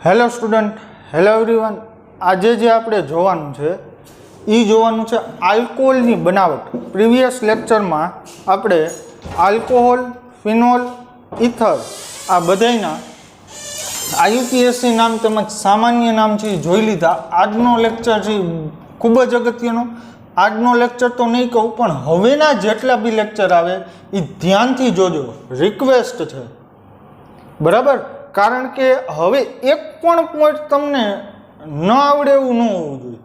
Hello student, hello everyone. આજે જે આપણે જોવાનું છે એ જોવાનું છે આલ્કોહોલની બનાવટ। પ્રીવિયસ લેક્ચરમાં આપણે આલ્કોહોલ, ફિનોલ, ઇથર આ બધાયના આઈયુપીએસસી નામ તેમજ સામાન્ય નામ છે એ જોઈ લીધા। આજનો લેક્ચર છે ખૂબ જ અગત્યનો। આજનો લેક્ચર તો નહીં કહું, પણ હવેના જેટલા બી લેક્ચર આવે એ ધ્યાનથી જોજો, રિક્વેસ્ટ છે, બરાબર? કારણ કે હવે એક પણ પોઈન્ટ તમને ન આવડે એવું ન હોવું જોઈએ।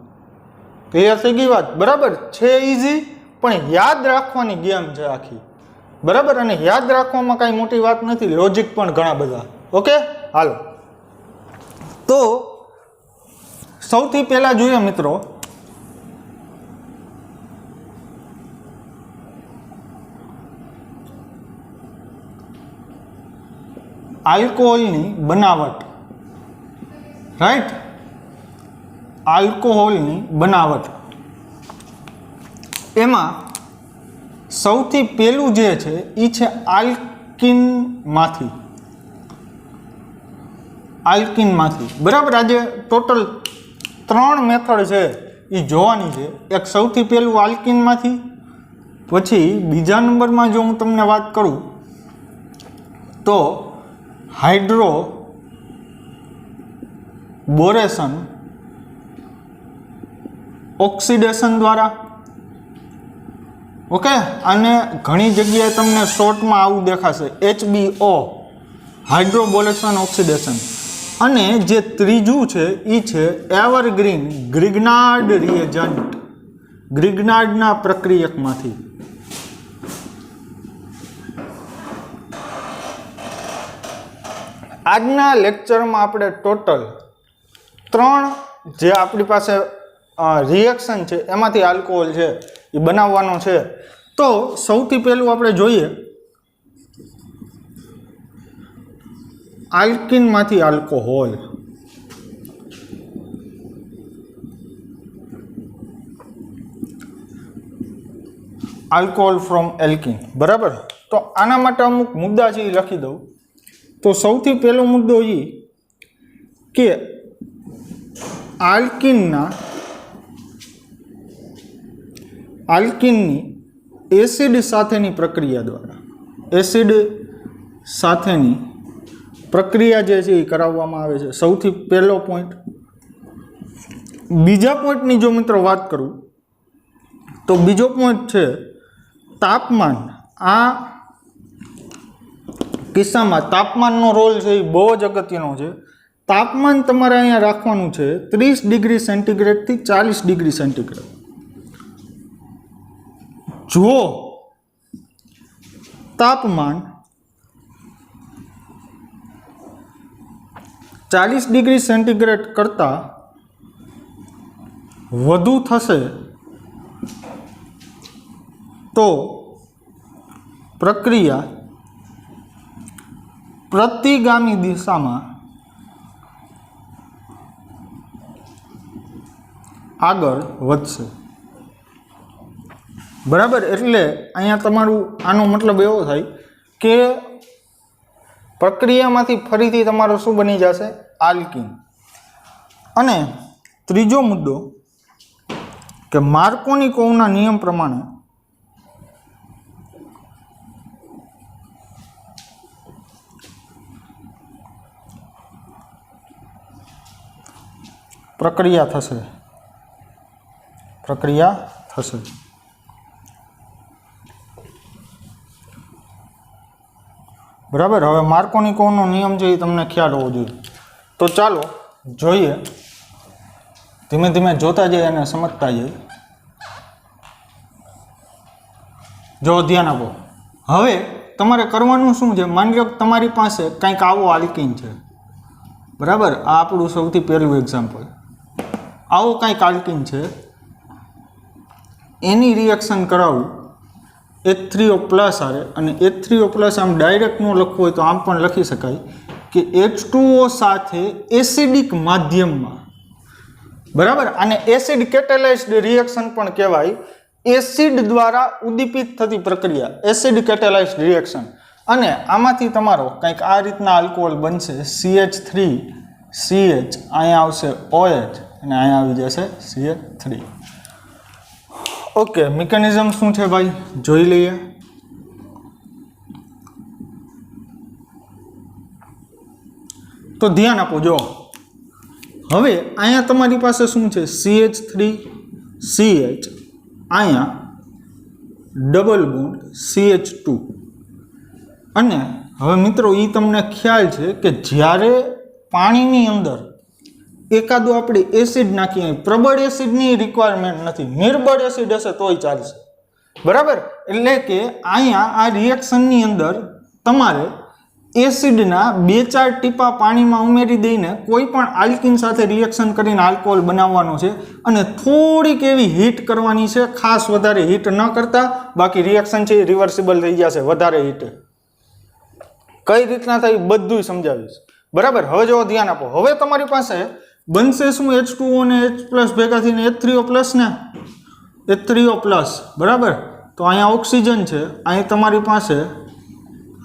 ક્લિયર થઈ ગઈ વાત? બરાબર છે, ઇઝી, પણ યાદ રાખવાની ગેમ છે આખી, બરાબર? અને યાદ રાખવામાં કાંઈ મોટી વાત નથી, લોજિક પણ ઘણા બધા। ઓકે, હાલો તો સૌથી પહેલા જોઈએ મિત્રો, આલ્કોહોલની બનાવટ, રાઈટ? આલ્કોહોલની બનાવટ એમાં સૌથી પહેલું જે છે એ છે આલ્કીનમાંથી, બરાબર? આજે ટોટલ 3 મેથડ છે એ જોવાની છે। એક સૌથી પહેલું આલ્કીનમાંથી, પછી બીજા નંબરમાં જો હું તમને વાત કરું તો હાઇડ્રોબોરેશન ઓક્સિડેશન દ્વારા, ઓકે? અને ઘણી જગ્યાએ તમને શોર્ટમાં આવું દેખાશે HBO, હાઇડ્રોબોરેશન ઓક્સિડેશન। અને જે ત્રીજું છે એ છે એવરગ્રીન ગ્રિગ્નાર્ડ રિએજન્ટ, ગ્રિગ્નાર્ડના પ્રક્રિયકમાંથી। આજના લેક્ચરમાં આપણે ટોટલ 3 જે આપણી પાસે રિએક્શન છે એમાંથી આલ્કોહોલ છે એ બનાવવાનો છે। તો સૌથી પહેલું આપણે જોઈએ આલ્કીનમાંથી આલ્કોહોલ। આલ્કોહોલ ફ્રોમ એલ્કીન, બરાબર? તો આના માટે અમુક મુદ્દા છે એ લખી દઉં। તો સૌથી પહેલો મુદ્દો એ કે આલ્કીનની એસિડ સાથેની પ્રક્રિયા દ્વારા, એસિડ સાથેની પ્રક્રિયા જે છે એ કરાવવામાં આવે છે, સૌથી પહેલો પોઈન્ટ। બીજા પોઈન્ટની જો મિત્રો વાત કરું તો બીજો પોઈન્ટ છે તાપમાન। આ કિસ્સામાં તાપમાનનો રોલ છે એ બહુ જ અગત્યનો છે। તાપમાન તમારે અહીંયા રાખવાનું છે 30 ડિગ્રી સેન્ટીગ્રેડથી 40 ડિગ્રી સેન્ટીગ્રેડ। જો તાપમાન 40 ડિગ્રી સેન્ટીગ્રેડ કરતાં વધુ થશે તો પ્રક્રિયા પ્રતિગામી દિશામાં આગળ વધશે, બરાબર? એટલે અહીંયા તમારું આનો મતલબ એવો થાય કે પ્રક્રિયામાંથી ફરીથી તમારું શું બની જશે? આલ્કીન। અને ત્રીજો મુદ્દો કે માર્કોનિકોવના નિયમ પ્રમાણે પ્રક્રિયા થશે। બરાબર? હવે માર્કોનિકોવનો નિયમ છે એ તમને ખ્યાલ હોવો જોઈએ। તો ચાલો જોઈએ, ધીમે ધીમે જોતા જઈએ અને સમજતા જઈએ। જો ધ્યાન આપો, હવે તમારે કરવાનું શું છે? માની લો તમારી પાસે કંઈક આવો આલ્કીન છે, બરાબર? આ આપણું સૌથી પહેલું એક્ઝામ્પલ। આવો કંઈક આલ્કીન છે, એની રિએક્શન કરાવું H3O+ આરે, અને H3O+ આમ ડાયરેક્ટ ન લખવું હોય તો આમ પણ લખી શકાય કે H2O સાથે એસિડિક માધ્યમમાં, બરાબર? આને એસિડ કેટેલાઇઝ્ડ રિએક્શન પણ કહેવાય। એસિડ દ્વારા ઉદ્દીપિત થતી પ્રક્રિયા એસિડ કેટેલાઇઝ્ડ રિએક્શન। અને આમાંથી તમારો કંઈક આ રીતના આલ્કોહોલ બનશે CH3 CH, અહીંયા આવશે OH અને અહીંયા આવી જશે CH3. ઓકે, મિકેનિઝમ શું છે ભાઈ જોઈ લઈએ. તો ધ્યાન આપો, જો હવે અહીંયા તમારી પાસે શું છે CH3 CH, અહીંયા ડબલ બોન્ડ CH2. અને હવે મિત્રો એ તમને ખ્યાલ છે કે જ્યારે પાણીની અંદર એકાદું આપણે એસિડ નાખીએ, પ્રબળ એસિડની રિક્વાયરમેન્ટ નથી, નિર્બળ એસિડ હશે તોય ચાલશે, બરાબર. એટલે કે અહીંયા આ રિએક્શનની અંદર તમારે એસિડના 2-4 ટીપા પાણીમાં ઉમેરી દઈને કોઈ પણ આલ્કિન સાથે રિએક્શન કરીને આલ્કોહોલ બનાવવાનો છે અને થોડીક એવી હીટ કરવાની છે, ખાસ વધારે હીટ ન કરતા, બાકી રિએક્શન છે એ રિવર્સિબલ થઈ જશે વધારે હીટે. કઈ રીતના થાય બધું સમજાવીશ, બરાબર. હવે જો ધ્યાન આપો, હવે તમારી પાસે બનશે શું H2O ને H+ ભેગા થઈને H3O+ ને H3O+, બરાબર. તો અહીંયા ઓક્સિજન છે, અહીં તમારી પાસે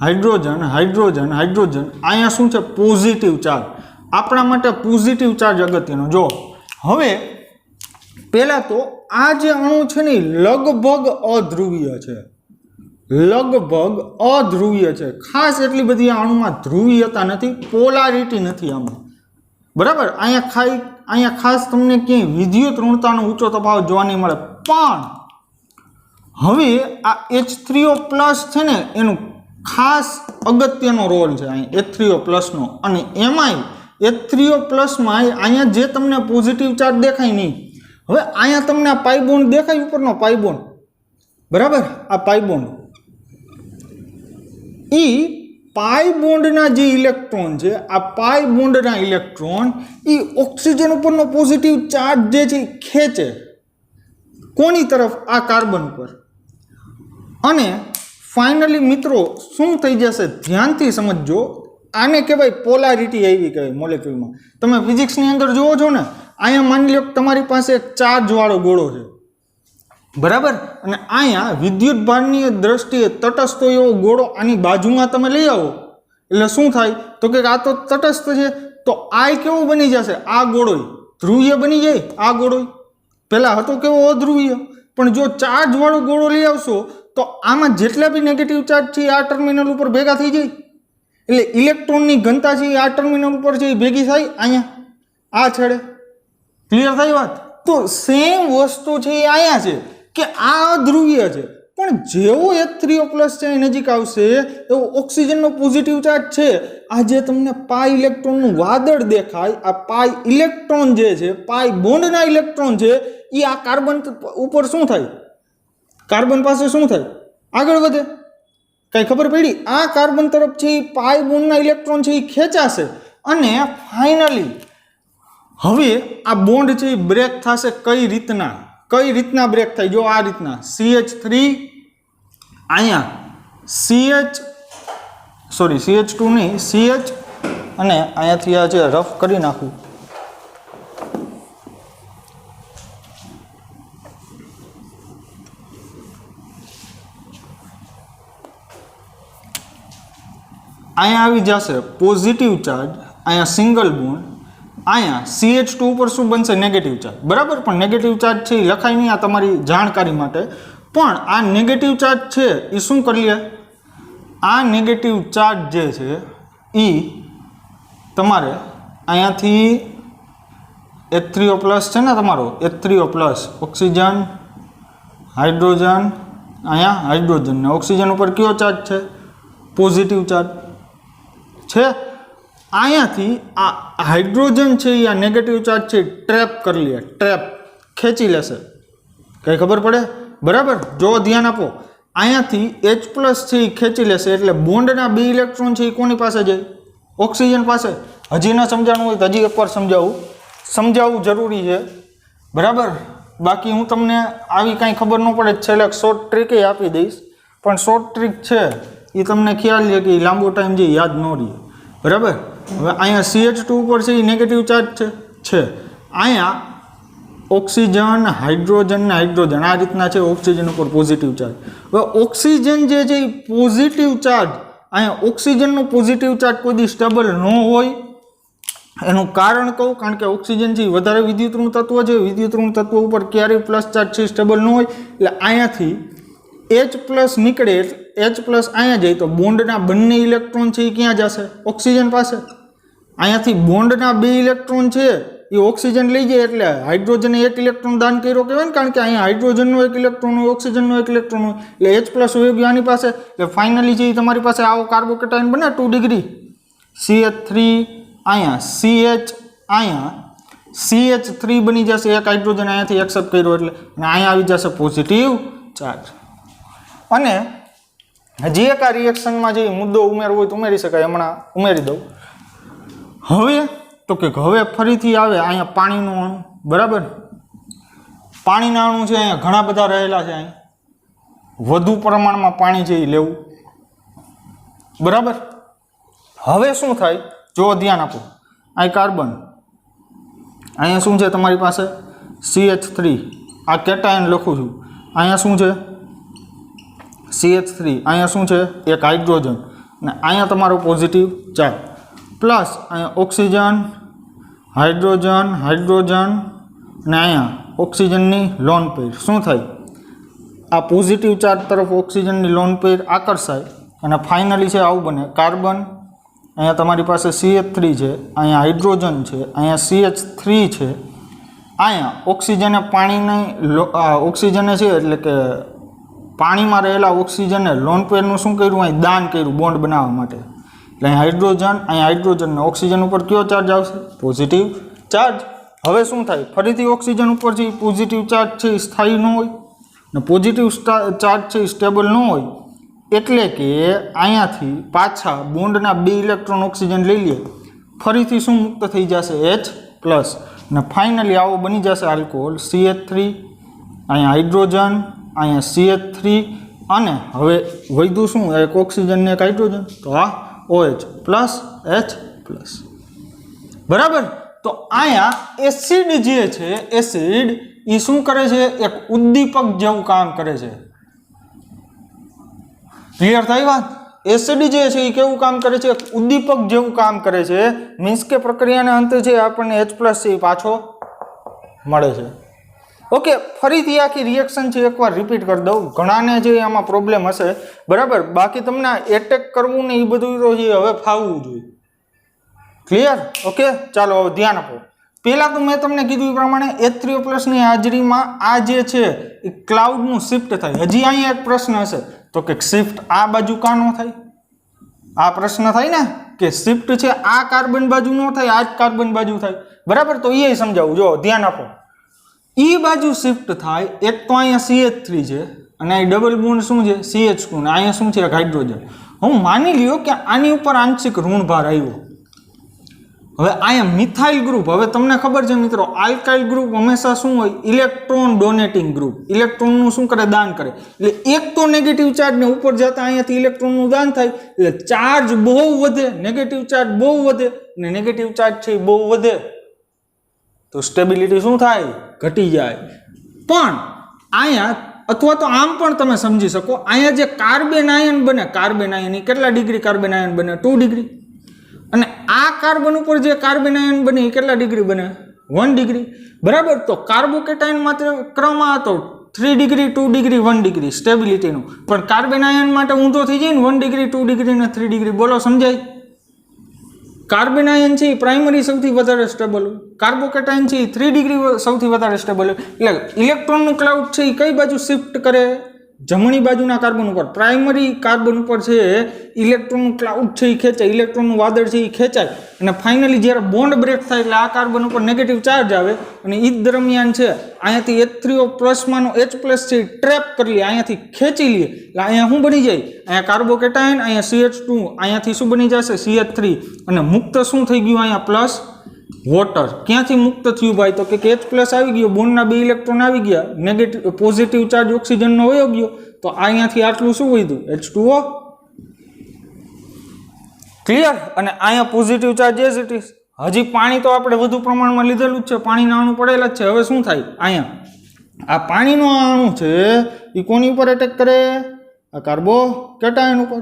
હાઇડ્રોજન હાઇડ્રોજન હાઇડ્રોજન, અહીંયા શું છે પોઝિટિવ ચાર્જ. આપણા માટે પોઝિટિવ ચાર્જ અગત્યનો. જો હવે પહેલાં તો આ જે અણુ છે ને લગભગ અધ્રુવીય છે, લગભગ અધ્રુવીય છે. ખાસ એટલી બધી આ અણુમાં ધ્રુવીયતા નથી, પોલારિટી નથી આમાં, બરાબર. અહીંયા ખાસ તમને ક્યાંય વિદ્યુત ઋણતાનો ઊંચો તફાવત જોવા નહીં મળે. પણ હવે આ H3O+ છે ને એનું ખાસ અગત્યનો રોલ છે અહીં H3O+ નો. અને એમાંય H3O+ માં અહીંયા જે તમને પોઝિટિવ ચાર્જ દેખાય નહીં, હવે અહીંયા તમને આ પાઈ બોન્ડ દેખાય, ઉપરનો પાઈ બોન્ડ, બરાબર. આ પાઈ બોન્ડ, એ પાઈ બોન્ડના જે ઇલેક્ટ્રોન છે, આ પાઈ બોન્ડના ઇલેક્ટ્રોન એ ઓક્સિજન ઉપરનો પોઝિટિવ ચાર્જ જે છે એ ખેંચે કોની તરફ? આ કાર્બન પર. અને ફાઇનલી મિત્રો શું થઈ જશે, ધ્યાનથી સમજજો, આને કહેવાય પોલારિટી આવી કહેવાય મોલેક્યુલમાં. તમે ફિઝિક્સની અંદર જુઓ છો ને, અહીંયા માની લો કે તમારી પાસે એક ચાર્જવાળો ગોળો છે, બરાબર. અને અહીંયા વિદ્યુત ભારની દ્રષ્ટિએ તટસ્થ એવો ગોળો આની બાજુમાં તમે લઈ આવો એટલે શું થાય, તો કે આ તો તટસ્થ છે, તો આ કેવો બની જશે, આ ગોળો ધ્રુવીય બની જાય. આ ગોળો પહેલાં હતો કેવો અધ્રુવીય, પણ જો ચાર્જવાળો ગોળો લઈ આવશો તો આમાં જેટલા બી નેગેટિવ ચાર્જ છે આ ટર્મિનલ ઉપર ભેગા થઈ જાય, એટલે ઇલેક્ટ્રોનની ઘનતા છે આ ટર્મિનલ ઉપર છે એ ભેગી થાય અહીંયા આ છેડે. ક્લિયર થઈ વાત? તો સેમ વસ્તુ છે એ અહીંયા છે કે આ અધ્રુવીય છે, પણ જેવો H3O+ છે એ નજીક આવશે એવો ઓક્સિજનનો પોઝિટિવ ચાર્જ છે. આ જે તમને પાઈ ઇલેક્ટ્રોનનું વાદળ દેખાય, આ પાઈ ઇલેક્ટ્રોન જે છે, પાઈ બોન્ડના ઇલેક્ટ્રોન છે, એ આ કાર્બન ઉપર શું થાય, કાર્બન પાસે શું થાય, આગળ વધે. કઈ ખબર પડી? આ કાર્બન તરફ છે એ પાઈ બોન્ડના ઇલેક્ટ્રોન છે એ ખેંચાશે અને ફાઇનલી હવે આ બોન્ડ છે એ બ્રેક થશે. કઈ રીતના બ્રેક થાય? જો આ રીતના CH3 અહીંયા CH2 નહીં CH, અને અહીંયાથી આ જે રફ કરી નાખું, અહીંયા આવી જશે પોઝિટિવ ચાર્જ, અહીંયા સિંગલ બોન્ડ, અહીંયા CH2 ઉપર શું બનશે, નેગેટિવ ચાર્જ, બરાબર. પણ નેગેટિવ ચાર્જ છે એ લખાય નહીં, આ તમારી જાણકારી માટે. પણ આ નેગેટિવ ચાર્જ છે એ શું કરી લે, આ નેગેટિવ ચાર્જ જે છે એ તમારે અહીંયાથી H3O+ છે ને તમારો H3O+, ઓક્સિજન હાઇડ્રોજન, અહીંયા હાઇડ્રોજન ને ઓક્સિજન ઉપર કયો ચાર્જ છે, પોઝિટિવ ચાર્જ છે. અહીંયાથી આ હાઇડ્રોજન છે એ આ નેગેટિવ ચાર્જ છે ટ્રેપ કરી લે, ટ્રેપ ખેંચી લેશે. કઈ ખબર પડે? બરાબર. જો ધ્યાન આપો, અહીંયાથી H+ છે એ ખેંચી લેશે એટલે બોન્ડના 2 ઇલેક્ટ્રોન છે એ કોની પાસે જાય, ઓક્સિજન પાસે. હજી ન સમજાણું હોય તો હજી એકવાર સમજાવવું જરૂરી છે, બરાબર. બાકી હું તમને આવી કાંઈ ખબર ન પડે છેલ્લે શોર્ટ ટ્રીક આપી દઈશ, પણ શોર્ટ ટ્રીક છે એ તમને ખ્યાલ છે કે લાંબો ટાઈમ જે યાદ ન રહે, બરાબર. હવે અહીંયા CH2 ઉપર છે એ નેગેટિવ ચાર્જ છે, અહીંયા ઓક્સિજન હાઇડ્રોજન ને હાઇડ્રોજન આ રીતના છે, ઓક્સિજન ઉપર પોઝિટિવ ચાર્જ. હવે ઓક્સિજન જે છે એ પોઝિટિવ ચાર્જ, અહીંયા ઓક્સિજનનો પોઝિટિવ ચાર્જ કોઈ દી સ્ટેબલ ન હોય, એનું કારણ કહું, કારણ કે ઓક્સિજન છે વધારે વિદ્યુતઋણ તત્વ છે, વિદ્યુતઋણ તત્વ ઉપર ક્યારેય પ્લસ ચાર્જ છે સ્ટેબલ ન હોય, એટલે અહીંયાથી H+ નીકળે, H+ અહીંયા જાય તો બોન્ડના બંને ઇલેક્ટ્રોન છે એ ક્યાં જશે? ઓક્સિજન પાસે. અહીંયાથી બોન્ડના 2 ઇલેક્ટ્રોન છે એ ઓક્સિજન લઈ જાય, એટલે હાઇડ્રોજને 1 ઇલેક્ટ્રોન દાન કર્યો કહેવાય ને, કારણ કે અહીંયા હાઇડ્રોજનનો 1 ઇલેક્ટ્રોન હોય, ઓક્સિજનનો 1 ઇલેક્ટ્રોન હોય, એટલે H+ વહી ગયો આની પાસે. એટલે ફાઇનલી છે એ તમારી પાસે આવો કાર્બોકેટાયન બને 2 ડિગ્રી, CH3 અહીંયા, CH અહીંયા, CH3 બની જશે, એક હાઇડ્રોજન અહીંયાથી એક્સેપ્ટ કર્યો એટલે, અને અહીંયા આવી જશે પોઝિટિવ ચાર્જ. અને હજી એક આ રિએક્શનમાં જે મુદ્દો ઉમેરવો હોય તો ઉમેરી શકાય, હમણાં ઉમેરી દઉં. હવે તો કે હવે ફરીથી આવે અહીંયા પાણીનું અણુ, બરાબર? પાણીના અણુ છે અહીંયા ઘણા બધા રહેલા છે, અહીં વધુ પ્રમાણમાં પાણી છે એ લેવું, બરાબર? હવે શું થાય જો ધ્યાન આપો, અહીં કાર્બન, અહીંયા શું છે તમારી પાસે CH3, આ કેટાયન લખું છું, અહીંયા શું છે CH3, અહીંયા શું છે એક હાઇડ્રોજન, અને અહીંયા તમારો પોઝિટિવ ચાર્જ, પ્લસ અહીંયા ઓક્સિજન, હાઇડ્રોજન, હાઇડ્રોજન, અને અહીંયા ઓક્સિજનની લોન પેર. શું થાય? આ પોઝિટિવ ચાર્જ તરફ ઓક્સિજનની લોન પેર આકર્ષાય, અને ફાઇનલી છે આવું બને કાર્બન, અહીંયા તમારી પાસે CH3 છે, અહીંયા હાઇડ્રોજન છે, અહીંયા CH3 છે, અહીંયા ઓક્સિજને પાણીની ઓક્સિજને છે એટલે કે પાણીમાં રહેલા ઓક્સિજનને લોન પેરનું શું કર્યું? અહીં દાન કર્યું બોન્ડ બનાવવા માટે. એટલે અહીં હાઇડ્રોજન, અહીંયા હાઇડ્રોજન, ઓક્સિજન ઉપર કયો ચાર્જ આવશે? Positive charge. હવે શું થાય? ફરીથી ઓક્સિજન ઉપર છે પોઝિટિવ ચાર્જ છે એ સ્થાયી ન હોય, ને પોઝિટિવ ચાર્જ છે એ સ્ટેબલ ન હોય, એટલે કે અહીંયાથી પાછા બોન્ડના 2 ઇલેક્ટ્રોન ઓક્સિજન લઈ લે, ફરીથી શું મુક્ત થઈ જશે? H+, અને ફાઇનલી આવો બની જશે આલ્કોહોલ CH3, અહીંયા હાઇડ્રોજન, અહીંયા CH3, અને હવે વધ્યું શું? એક ઓક્સિજન ને એક હાઇડ્રોજન, તો આ OH+, H+, બરાબર? તો અહીંયા એસિડ જે છે, એસિડ એ શું કરે છે? એક ઉદ્દીપક જેવું કામ કરે છે. ક્લિયર થઈ વાત? એસિડ જે છે એ કેવું કામ કરે છે? એક ઉદ્દીપક જેવું કામ કરે છે. મીન્સ કે પ્રક્રિયાના અંતે છે આપણને H+ છે એ પાછો મળે છે. ઓકે, ફરીથી આખી રિએક્શન છે એકવાર રિપીટ કરી દઉં, ઘણાને જે આમાં પ્રોબ્લેમ હશે, બરાબર? બાકી તમને એટેક કરવું ને એ બધું તો હવે ફાવવું જોઈએ. ક્લિયર? ઓકે, ચાલો હવે ધ્યાન આપો. પહેલાં તો મેં તમને કીધું એ પ્રમાણે H3O+ ની હાજરીમાં આ જે છે એ ક્લાઉડનું શિફ્ટ થાય. હજી અહીંયા એક પ્રશ્ન હશે તો કે શિફ્ટ આ બાજુ કાં ન થાય? આ પ્રશ્ન થાય ને કે શિફ્ટ છે આ કાર્બન બાજુ ન થાય, આ જ કાર્બન બાજુ થાય, બરાબર? તો એ સમજાવું, જો ધ્યાન આપો. એ બાજુ શિફ્ટ થાય, એક તો અહીંયા CH3 છે, અને અહીં ડબલ બોન્ડ શું છે? CH2, ને અહીંયા શું છે? હાઇડ્રોજન. હું માની લ્યો કે આની ઉપર આંશિક ઋણભાર આવ્યો. હવે અહીંયા મિથાઇલ ગ્રુપ, હવે તમને ખબર છે મિત્રો, આલ્કાઇલ ગ્રુપ હંમેશા શું હોય? Electron donating group. ઇલેક્ટ્રોનનું શું કરે? દાન કરે. એટલે એક તો નેગેટિવ ચાર્જ ને ઉપર જતા અહીંયાથી ઇલેક્ટ્રોનનું દાન થાય, એટલે ચાર્જ બહુ વધે, નેગેટિવ ચાર્જ બહુ વધે, અને નેગેટિવ ચાર્જ છે બહુ વધે તો સ્ટેબિલિટી શું થાય? ઘટી જાય. પણ અહીંયા અથવા તો આમ પણ તમે સમજી શકો, અહીંયા જે કાર્બન આયન બને, કાર્બન આયન કેટલા ડિગ્રી કાર્બન આયન બને? 2 ડિગ્રી. અને આ કાર્બન ઉપર જે કાર્બન આયન બને એ કેટલા ડિગ્રી બને? 1 ડિગ્રી, બરાબર? તો કાર્બોકેટાયન માટે ક્રમ હતો 3 ડિગ્રી, 2 ડિગ્રી, 1 ડિગ્રી સ્ટેબિલિટીનો, પણ કાર્બન આયન માટે ઊંધો થઈ જાય ને, 1 ડિગ્રી, 2 ડિગ્રી ને 3 ડિગ્રી. બોલો, સમજાય? કાર્બન આયન છે એ પ્રાઇમરી સૌથી વધારે સ્ટેબલ હોય, કાર્બોકેટાયન છે એ 3 ડિગ્રી સૌથી વધારે સ્ટેબલ હોય. એટલે ઇલેક્ટ્રોનનું ક્લાઉડ છે એ કઈ બાજુ શિફ્ટ કરે? જમણી બાજુના કાર્બન ઉપર. પ્રાઇમરી કાર્બન ઉપર છે ઇલેક્ટ્રોનનું ક્લાઉડ છે એ ખેંચાય, ઇલેક્ટ્રોનનું વાદળ છે એ ખેંચાય, અને ફાઇનલી જ્યારે બોન્ડ બ્રેક થાય એટલે આ કાર્બન ઉપર નેગેટિવ ચાર્જ આવે, અને એ દરમિયાન છે અહીંયાથી H3O+ માનો H+ છે એ ટ્રેપ કરી લે, અહીંયાથી ખેંચી લે, એટલે અહીંયા શું બની જાય? અહીંયા કાર્બોકેટાયન, અહીંયા CH2, અહીંયાથી શું બની જશે? CH3, અને મુક્ત શું થઈ ગયું? અહીંયા પ્લસ વોટર. ક્યાંથી મુક્ત થયું ભાઈ? તો કે H+ આવી ગયો, બોન્ડના 2 ઇલેક્ટ્રોન આવી ગયા, નેગેટિવ પોઝિટિવ ચાર્જ ઓક્સિજનનો વયો ગયો, તો અહીંયાથી આટલું શું વધ્યું? H2O. ક્લિયર? અને અહીંયા positive charge as it is. હજી પાણી તો આપણે વધુ પ્રમાણમાં લીધેલું જ છે, પાણીના અણુ પડેલા જ છે. હવે શું થાય? અહીંયા આ પાણીનો અણુ છે એ કોની ઉપર એટેક કરે? આ કાર્બોકેટાયન ઉપર.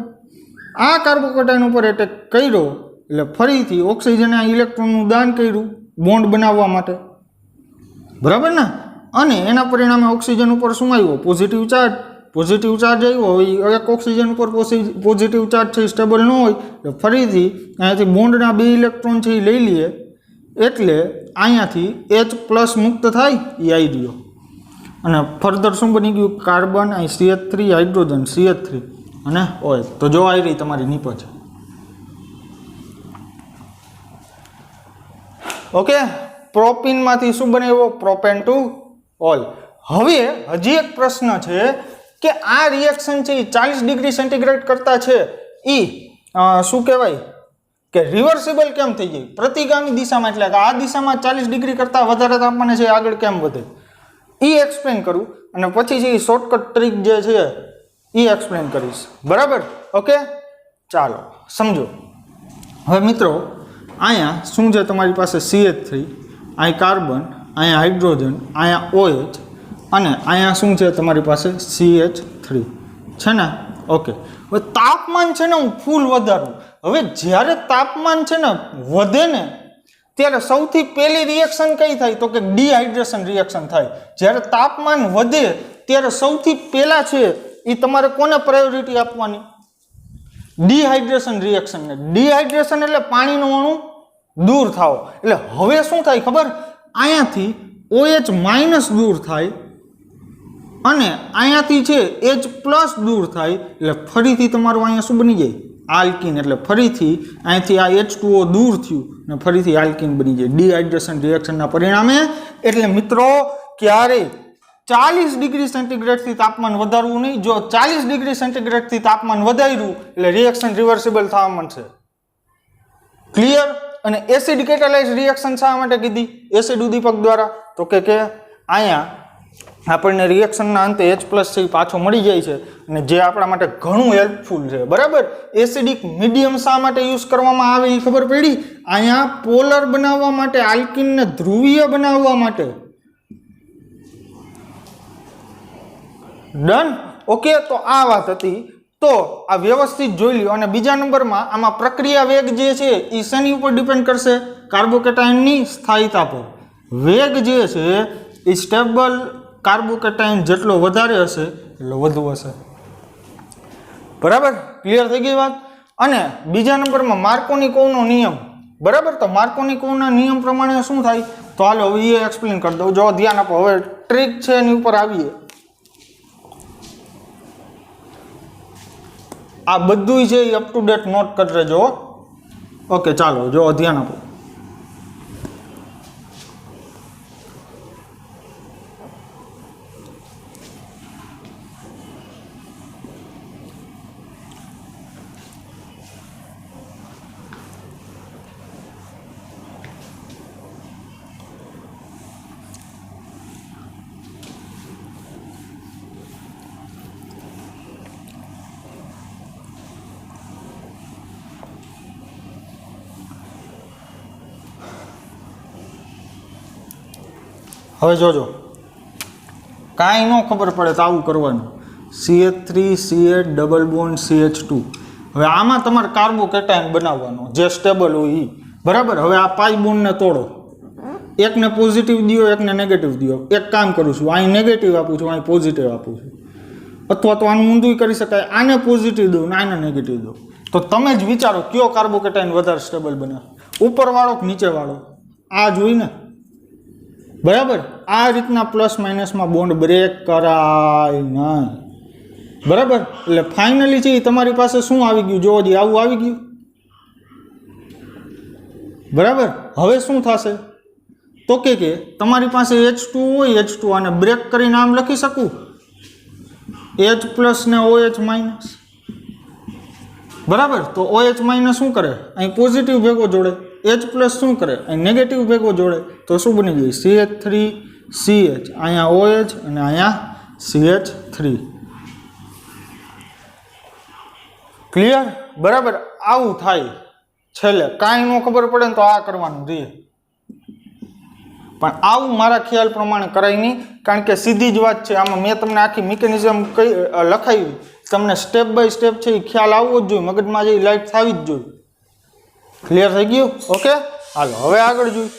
આ કાર્બોકેટાયન ઉપર એટેક કર્યો એટલે ફરીથી ઓક્સિજને આ ઇલેક્ટ્રોનનું દાન કર્યું બોન્ડ બનાવવા માટે, બરાબર ને? અને એના પરિણામે ઓક્સિજન ઉપર શું આવ્યો? Positive charge. પોઝિટિવ ચાર્જ આવ્યો. હવે એક ઓક્સિજન ઉપર પોઝિટિવ ચાર્જ છે સ્ટેબલ ન હોય તો ફરીથી અહીંયાથી બોન્ડના 2 ઇલેક્ટ્રોન છે એ લઈ લઈએ, એટલે અહીંયાથી H+ મુક્ત થાય એ આવી ગયો. અને ફર્ધર શું બની ગયું? કાર્બન, અહીં CH3, હાઇડ્રોજન CH3 અને OH. તો જો આવી રહી તમારી નીપજ. ઓકે, પ્રોપીનમાંથી શું બનાવ્યો? Propane to all. હવે હજી એક પ્રશ્ન છે કે આ રિએક્શન છે એ 40 ડિગ્રી સેન્ટીગ્રેડ કરતા છે એ શું કહેવાય કે રિવર્સિબલ કેમ થઈ જાય? પ્રતિગામી દિશામાં, એટલે કે આ દિશામાં 40 ડિગ્રી કરતાં વધારે તાપમાને છે આગળ કેમ વધે એ એક્સપ્લેન કરું, અને પછી જે શોર્ટકટ ટ્રીક જે છે એ એક્સપ્લેન કરીશ, બરાબર? ઓકે, ચાલો સમજો. હવે મિત્રો અહીંયા શું છે? તમારી પાસે CH3, અહીં કાર્બન, અહીંયા હાઇડ્રોજન, અહીંયા OH અને અહીંયા શું છે? તમારી પાસે CH3 છે ને? ઓકે, હવે તાપમાન છે ને હું ફૂલ વધારું. હવે જ્યારે તાપમાન છે ને વધે ને ત્યારે સૌથી પહેલી રિએક્શન કઈ થાય? તો કે ડિહાઇડ્રેશન રિએક્શન થાય. જ્યારે તાપમાન વધે ત્યારે સૌથી પહેલા છે એ તમારે કોને પ્રાયોરિટી આપવાની? ડિહાઇડ્રેશન રિએક્શનને. ડિહાઇડ્રેશન એટલે પાણીનું અણુ દૂર થાવ. એટલે હવે શું થાય ખબર? અહીંયાથી OH- દૂર થાય અને અહીંયાથી છે H+ દૂર થાય, એટલે ફરીથી તમારું અહીંયા શું બની જાય? આલ્કીન. એટલે ફરીથી અહીંયાથી આ H2O દૂર થયું અને ફરીથી આલ્કીન બની જાય ડિહાઇડ્રેશન રિએક્શનના પરિણામે. એટલે મિત્રો ક્યારેય 40 ડિગ્રી સેન્ટીગ્રેડથી તાપમાન વધારવું નહીં. જો 40 ડિગ્રી સેન્ટીગ્રેડથી તાપમાન વધાર્યું એટલે રિએક્શન રિવર્સિબલ થવા માંડશે. ક્લિયર? અને એસિડ કેટાલાઇઝ રિએક્શન શા માટે કીધી? એસિડ ઉદ્દીપક દ્વારા. તો કે અહીંયા આપણને રિએક્શનના અંતે H+ છે પાછો મળી જાય છે, અને જે આપણા માટે ઘણું હેલ્પફુલ છે, બરાબર? એસિડિક મીડિયમ શા માટે યુઝ કરવામાં આવે એ ખબર પડી? અહીંયા પોલર બનાવવા માટે, આલ્કીનને ધ્રુવીય બનાવવા માટે. ડન? ઓકે, તો આ વાત હતી. તો આ વ્યવસ્થિત જોઈ લ્યો. અને બીજા નંબરમાં આમાં પ્રક્રિયા વેગ જે છે એ શેની ઉપર ડિપેન્ડ કરશે? કાર્બોકેટાયનની સ્થાયીતા પર. વેગ જે છે એ સ્ટેબલ કાર્બોકેટાયન જેટલો વધારે હશે એટલો વધુ હશે, બરાબર? ક્લિયર થઈ ગઈ વાત? અને બીજા નંબરમાં માર્કોનિકોવનો નિયમ, બરાબર? તો માર્કોનિકોવના નિયમ પ્રમાણે શું થાય? તો હાલો હવે એ એક્સપ્લેન કરી દઉં. જો ધ્યાન આપો. હવે ટ્રીક છે એની ઉપર આવીએ. આ બધું છે એ અપ ટુ ડેટ નોટ કરી લેજો. ઓકે, ચાલો જો ધ્યાન આપો. હવે જોજો, કાંઈ ન ખબર પડે તો આવું કરવાનું. CH3 CH double bond CH2. હવે આમાં તમારે કાર્બોકેટાયન બનાવવાનો જે સ્ટેબલ હોય એ, બરાબર? હવે આ પાઈ બોન્ડને તોડો. એકને પોઝિટિવ દો, એકને નેગેટિવ દો. એક કામ કરું છું, અહીં નેગેટિવ આપું છું, અહીં પોઝિટિવ આપું છું. અથવા તો આનું ઊંધું કરી શકાય, આને પોઝિટિવ દો ને આને નેગેટિવ દો. તો તમે જ વિચારો કયો કાર્બોકેટાયન વધારે સ્ટેબલ બને, ઉપરવાળો કે નીચેવાળો? આ જોઈ ને, બરાબર? આ રીતના પ્લસ માઇનસમાં બોન્ડ બ્રેક કરાય નહીં, બરાબર? એટલે ફાઇનલી છે તમારી પાસે શું આવી ગયું? જોવો જી, આવું આવી ગયું, બરાબર? હવે શું થશે? તો કે તમારી પાસે H2 હોય, H2 આને બ્રેક કરીને આમ લખી શકું, H+ ને OH-, બરાબર? તો OH- શું કરે? અહીં પોઝિટિવ ભેગો જોડે. H+ શું કરે? અહીં નેગેટિવ ભેગો જોડે. તો શું બની ગયું? CH3 CH, અહીંયા OH અને અહીંયા CH3. ક્લિયર? બરાબર? આવું થાય. છેલ્લે કાંઈ ન ખબર પડે ને તો આ કરવાનું રહે, પણ આવું મારા ખ્યાલ પ્રમાણે કરાય નહીં, કારણ કે સીધી જ વાત છે. આમાં મેં તમને આખી મિકેનિઝમ લખાવી, તમને સ્ટેપ બાય સ્ટેપ છે એ ખ્યાલ આવવો જ જોઈએ, મગજમાં જે લાઈટ થવી જ જોઈએ. ક્લિયર થઈ ગયું? ઓકે, હાલો હવે આગળ જોઈએ.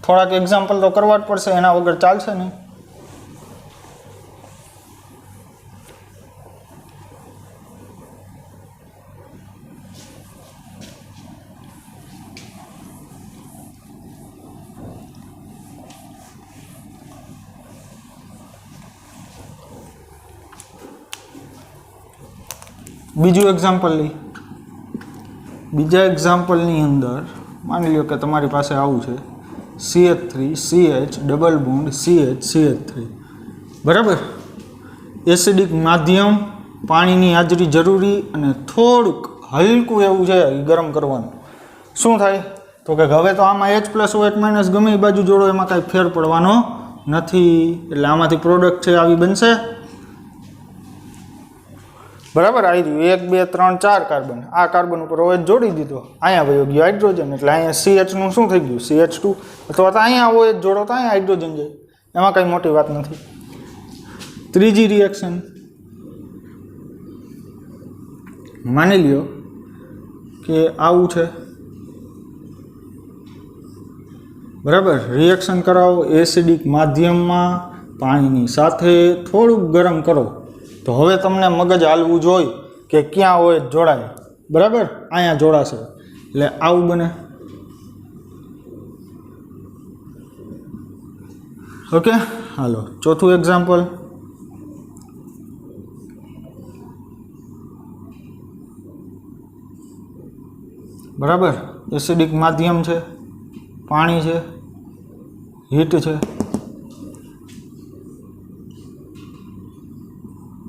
થોડાક એક્ઝામ્પલ તો કરવા જ પડશે, એના વગર ચાલશે નહીં. બીજું એક્ઝામ્પલ લઈ. બીજા એક્ઝામ્પલની અંદર માની લો કે તમારી પાસે આવું છે CH3 CH double bond CH3, બરાબર. એસિડિક માધ્યમ, પાણીની હાજરી જરૂરી અને થોડુંક હલકું એવું છે એ ગરમ કરવાનું. શું થાય તો કે હવે તો આમાં H+OH- ગમે એ બાજુ જોડો એમાં કાંઈ ફેર પડવાનો નથી, એટલે આમાંથી પ્રોડક્ટ છે આવી બનશે, બરાબર. આવી રહ્યું 1 2 3 4 કાર્બન, આ કાર્બન ઉપર OH જોડી દીધો, અહીંયા વયો ગયો હાઇડ્રોજન, એટલે અહીંયા CH નું શું થઈ ગયું CH2, અથવા તો અહીંયા OH જોડો તો અહીંયા હાઇડ્રોજન જાય, એમાં કંઈ મોટી વાત નથી. ત્રીજી રિએક્શન માની લ્યો કે આવું છે, બરાબર. રિએક્શન કરાવો એસિડિક માધ્યમમાં પાણીની સાથે થોડુંક ગરમ કરો, તો હવે તમને મગજ હાલવું જોઈએ કે ક્યાં હોય જોડાય, બરાબર. અહીંયા જોડાશે એટલે આવું બને. ઓકે, હાલો ચોથું એક્ઝામ્પલ. બરાબર, એસિડિક માધ્યમ છે, પાણી છે, હીટ છે,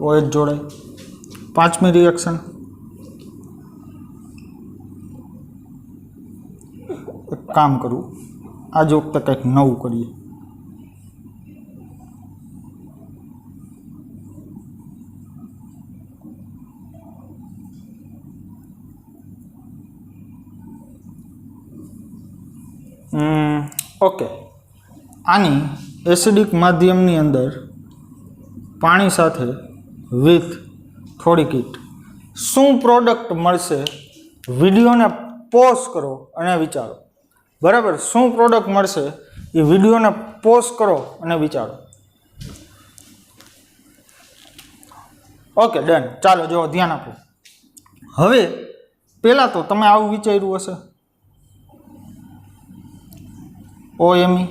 OH જોડાય. પાંચમી રિએક્શન, એક કામ કરું, આજ વખતે કંઈક નવું કરીએ. ઓકે, આની એસિડિક માધ્યમની અંદર પાણી સાથે વિથ થોડીક હીટ શું પ્રોડક્ટ મળશે? વિડીયોને પોઝ કરો અને વિચારો, બરાબર. શું પ્રોડક્ટ મળશે એ વિડીયોને પોઝ કરો અને વિચારો. Okay, done. ચાલો જો ધ્યાન આપો. હવે પહેલાં તો તમે આવું વિચાર્યું હશે OMe,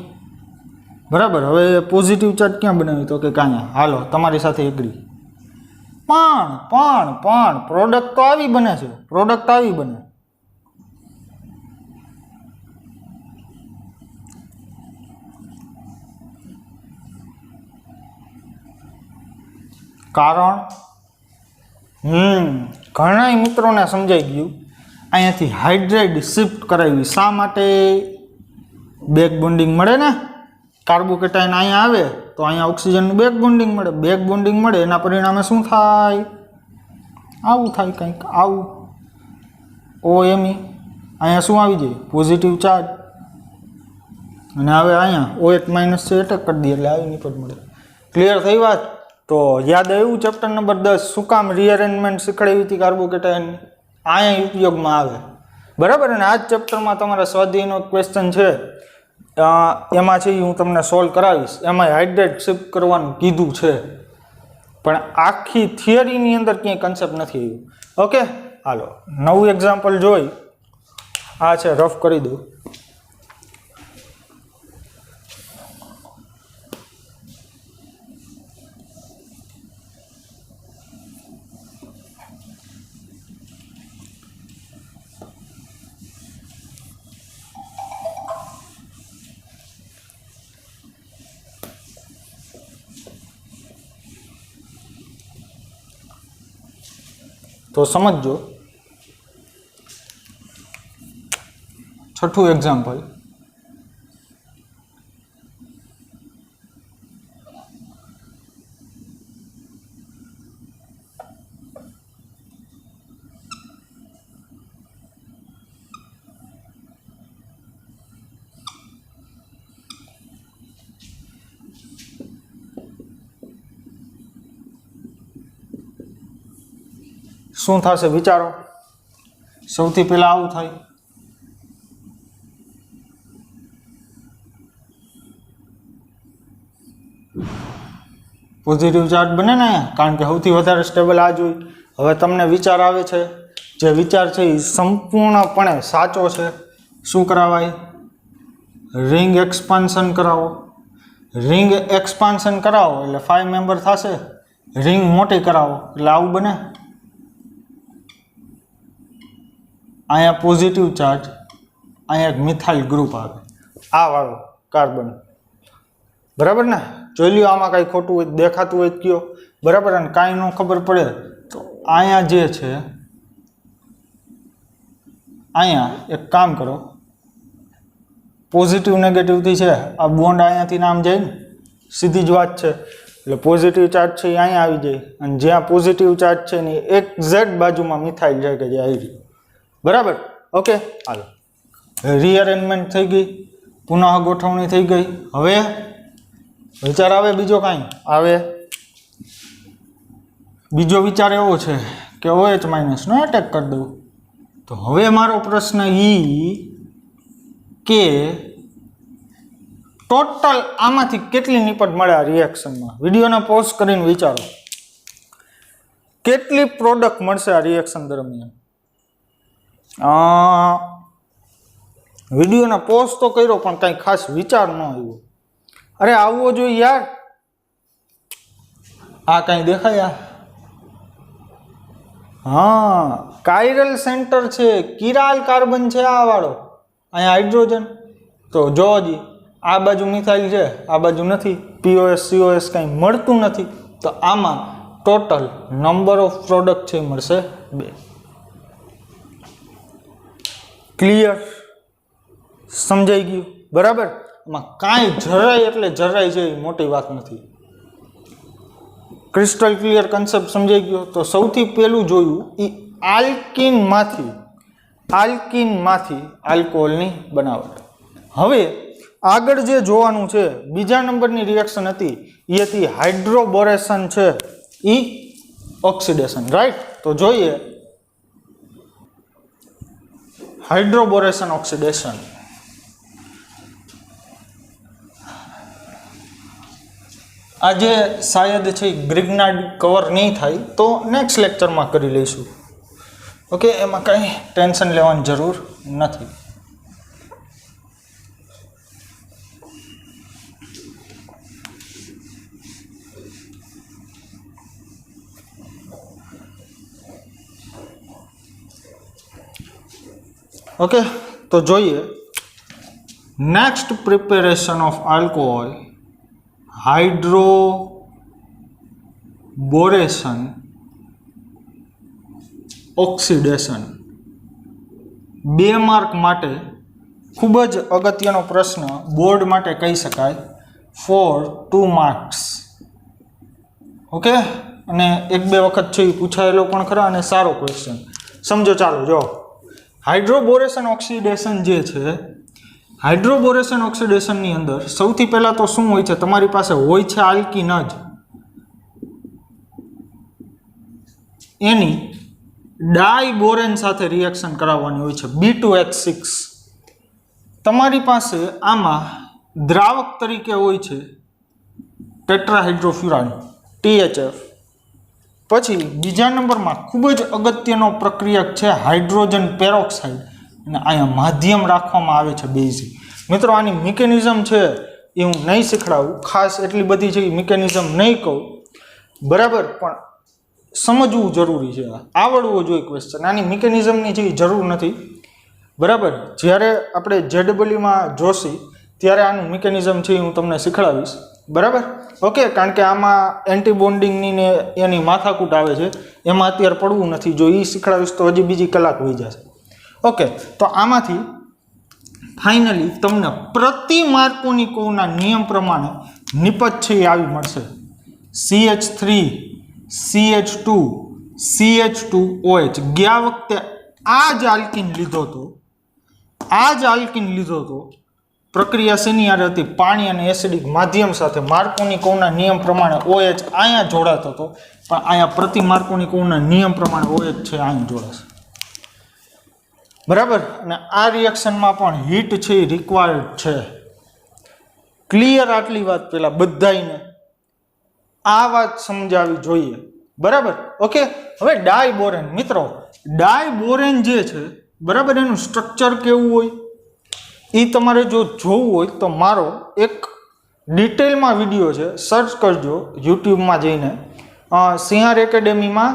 બરાબર. હવે પોઝિટિવ ચાર્જ ક્યાં બનાવી તો કે કાંઈ, હાલો તમારી સાથે એગ્રી. પણ પ્રોડક્ટ તો આવી બને છે, પ્રોડક્ટ આવી બને. કારણ ઘણા મિત્રોને સમજાઈ ગયું. અહીંયાથી હાઇડ્રાઇડ શિફ્ટ કરાવી. શા માટે? બેક બોન્ડિંગ મળે ને, કાર્બોકેટાઇન અહીંયા આવે તો અહીંયા ઓક્સિજનનું બેક બોન્ડિંગ મળે. બેક બોન્ડિંગ મળે એના પરિણામે શું થાય? આવું થાય કંઈક આવું. OMe અહીંયા શું આવી જાય? Positive charge. અને હવે અહીંયા OH- છે એટેક કરી દઈએ એટલે આવી નિપટ મળે. ક્લિયર થઈ વાત? તો યાદ આવ્યું ચેપ્ટર નંબર 10 શું કામ રીઅરેન્જમેન્ટ શીખવાડી હતી કાર્બોકેટાઇનની? અહીંયા ઉપયોગમાં આવે, બરાબર. અને આ જ ચેપ્ટરમાં તમારા સ્વાધ્યાયનો ક્વેશ્ચન છે, એમાં છે એ હું તમને સોલ્વ કરાવીશ. એમાં હાઇડ્રેટ શિફ્ટ કરવાનું કીધું છે, પણ આખી થિયરીની અંદર ક્યાંય કન્સેપ્ટ નથી આવ્યું. ઓકે, હાલો નવું એક્ઝામ્પલ જોઈ. આ છે, રફ કરી દઉં. તો સમજો. છઠ્ઠું એક્ઝામ્પલ. શું થશે વિચારો? સૌથી પહેલા આવું થાય, પોઝિટિવ ચાર્જ બને ને, કારણ કે સૌથી વધારે સ્ટેબલ આ જ હોય. હવે તમને વિચાર આવે છે, જે વિચાર છે એ સંપૂર્ણપણે સાચો છે. શું કરાવાય? રિંગ એક્સપાન્શન કરાવો. રિંગ એક્સપાન્શન કરાવો એટલે 5 મેમ્બર થશે. રિંગ મોટી કરાવો એટલે આવું બને. અહીંયા પોઝિટિવ ચાર્જ, અહીંયા એક મિથાઇલ ગ્રુપ આવે, આ વાળો કાર્બન. બરાબર ને? જોઈ લ્યો આમાં કાંઈ ખોટું હોય દેખાતું હોય કયો. બરાબર. અને કાંઈ ન ખબર પડે તો અહીંયા જે છે, અહીંયા એક કામ કરો, પોઝિટિવ નેગેટિવથી છે આ બોન્ડ અહીંયાથી નામ જાય ને, સીધી જ વાત છે. એટલે પોઝિટિવ ચાર્જ છે એ અહીંયા આવી જાય, અને જ્યાં પોઝિટિવ ચાર્જ છે એની એક્ઝેક્ટ બાજુમાં મિથાઇલ છે કે જે આવી. બરાબર. ઓકે, હાલો, રીઅરેન્જમેન્ટ થઈ ગઈ, પુનઃ ગોઠવણી થઈ ગઈ. હવે વિચાર આવે બીજો કાંઈ આવે? બીજો વિચાર એવો છે કે OH માઇનસનો એટેક કરી દઉં. તો હવે મારો પ્રશ્ન કે ટોટલ આમાંથી કેટલી નિપટ મળે આ રિએક્શનમાં? વિડીયોને પોઝ કરીને વિચારો, કેટલી પ્રોડક્ટ મળશે આ રિએક્શન દરમિયાન? વિડીયોને પોઝ તો કર્યો પણ કાંઈ ખાસ વિચાર ન આવ્યો. અરે આવવો જોઈએ યાર. આ કાંઈ દેખાય? હા, કાયરલ સેન્ટર છે, કિરાલ કાર્બન છે આ વાળો, અહીંયા હાઇડ્રોજન. તો જો હજી આ બાજુ મિથાઇલ છે, આ બાજુ નથી, POS COS કાંઈ મળતું નથી. તો આમાં ટોટલ નંબર ઓફ પ્રોડક્ટ છે મળશે 2. ક્લિયર? સમજાઈ ગયું? બરાબર. આમાં કાંઈ જરાય એટલે જરાય છે એ મોટી વાત નથી. ક્રિસ્ટલ ક્લિયર કન્સેપ્ટ સમજાઈ ગયો? તો સૌથી પહેલું જોયું એ આલ્કીનમાંથી આલ્કોહોલની બનાવટ. હવે આગળ જે જોવાનું છે, બીજા નંબરની રિએક્શન હતી એ હતી હાઇડ્રોબોરેશન છે એ ઓક્સિડેશન. રાઈટ? તો જોઈએ હાઇડ્રોબોરેશન ઓક્સિડેશન. આજે શાયદ છે ગ્રિગ્નાર્ડ કવર નહીં થાય તો નેક્સ્ટ લેક્ચરમાં કરી લઈશું. ઓકે, એમાં કંઈ ટેન્શન લેવાની જરૂર નથી. ઓકે, તો જોઈએ next preparation of alcohol, hydroboration oxidation. 2 mark માટે ખૂબ જ અગત્યનો પ્રશ્ન, બોર્ડ માટે કહી શકાય, ફોર 2 માર્ક્સ. ઓકે, અને 1-2 વખત છે એ પૂછાયેલો પણ ખરા, અને સારો ક્વેશ્ચન. સમજો. ચાલો જો, હાઇડ્રોબોરેશન ઓક્સિડેશન જે છે, હાઇડ્રોબોરેશન ઓક્સિડેશનની અંદર સૌથી પહેલાં તો શું હોય છે? તમારી પાસે હોય છે આલ્કીન જ, એની ડાયબોરેન સાથે રિએક્શન કરાવવાની હોય છે, B2H6. તમારી પાસે આમાં દ્રાવક તરીકે હોય છે ટેટ્રાહાઇડ્રોફ્યુરાન THF. પછી બીજા નંબરમાં ખૂબ જ અગત્યનો પ્રક્રિયક છે હાઇડ્રોજન પેરોક્સાઇડ, અને અહીંયા માધ્યમ રાખવામાં આવે છે બેઝિક. મિત્રો આની મિકેનિઝમ છે એ હું નહીં શીખડાવું, ખાસ એટલી બધી છે એ મિકેનિઝમ નહીં કહું. બરાબર, પણ સમજવું જરૂરી છે, આવડવો જોઈએ ક્વેશ્ચન. આની મિકેનિઝમની છે એ જરૂર નથી. બરાબર, જ્યારે આપણે JEEમાં જોશી ત્યારે આનું મિકેનિઝમ છે એ હું તમને શીખડાવીશ. બરાબર. ઓકે, કારણ કે આમાં એન્ટીબોન્ડિંગની ને એની માથાકૂટ આવે છે, એમાં અત્યારે પડવું નથી. જો એ શીખડાવીશ તો હજી બીજી કલાક વહી જશે. ઓકે, તો આમાંથી ફાઇનલી તમને પ્રતિ માર્કોનિકોવના નિયમ પ્રમાણે નિપજ છે એ આવી મળશે. CH3 CH2 CH2OH. ગયા વખતે આ જ આલ્કીન લીધો હતો, પ્રક્રિયા શેની હારે હતી? પાણી અને એસિડિક માધ્યમ સાથે. માર્કોની નિયમ પ્રમાણે OH અહીંયા જોડાતો હતો, પણ અહીંયા પ્રતિ માર્કોની નિયમ પ્રમાણે OH છે અહીં જોડાશે. બરાબર. અને આ રિએક્શનમાં પણ હીટ છે એ રિક્વાયર્ડ છે. ક્લિયર? આટલી વાત પહેલા બધાને આ વાત સમજાવી જોઈએ. બરાબર. ઓકે. હવે ડાયબોરેન મિત્રો, ડાયબોરેન જે છે બરાબર, એનું સ્ટ્રક્ચર કેવું હોય એ તમારે જો જોવું હોય તો મારો એક ડિટેલમાં વિડીયો છે, સર્ચ કરજો યુટ્યુબમાં જઈને. સિંહાર એકેડેમીમાં